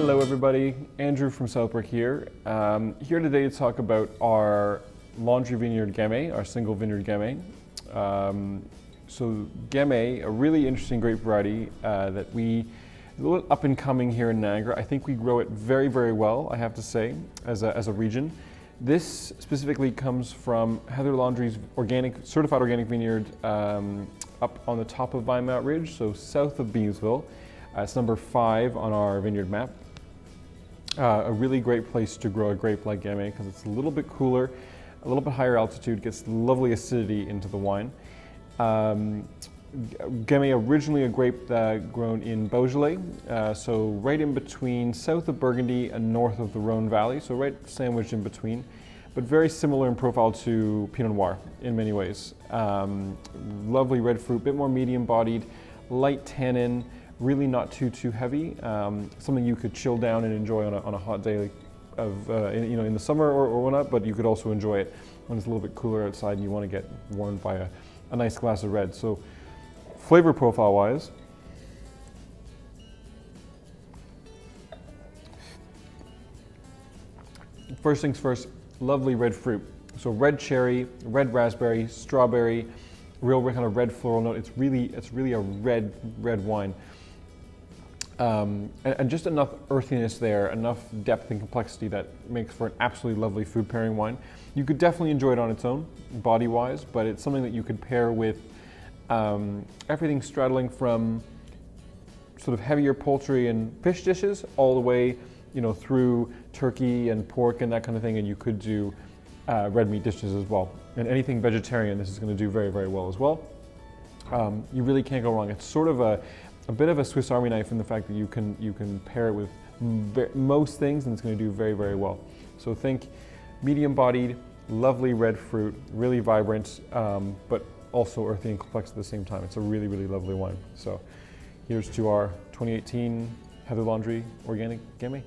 Hello everybody, Andrew from Southbrook here. Here today to talk about our Laundry Vineyard Gamay, our single vineyard Gamay. So Gamay, a really interesting grape variety that a little up and coming here in Niagara. I think we grow it very, very well, I have to say, as a region. This specifically comes from Heather Laundry's certified organic vineyard up on the top of Vinemount Ridge, so south of Beamsville. It's number 5 on our vineyard map. A really great place to grow a grape like Gamay because it's a little bit cooler, a little bit higher altitude, gets lovely acidity into the wine. Gamay originally a grape grown in Beaujolais, so right in between south of Burgundy and north of the Rhone Valley, so right sandwiched in between, but very similar in profile to Pinot Noir in many ways. Lovely red fruit, bit more medium bodied, light tannin, really not too heavy. Something you could chill down and enjoy on a hot day in the summer or whatnot, but you could also enjoy it when it's a little bit cooler outside and you want to get warmed by a nice glass of red. So flavor profile wise, first things first, lovely red fruit. So red cherry, red raspberry, strawberry, real kind of red floral note. It's really a red wine. And just enough earthiness there, enough depth and complexity that makes for an absolutely lovely food pairing wine. You could definitely enjoy it on its own, body-wise, but it's something that you could pair with everything straddling from sort of heavier poultry and fish dishes all the way, through turkey and pork and that kind of thing, and you could do red meat dishes as well. And anything vegetarian, this is going to do very, very well as well. You really can't go wrong. It's sort of a bit of a Swiss Army knife in the fact that you can pair it with most things and it's going to do very, very well. So think medium-bodied, lovely red fruit, really vibrant, but also earthy and complex at the same time. It's a really, really lovely wine. So here's to our 2018 Heather Laundry Organic Gamay.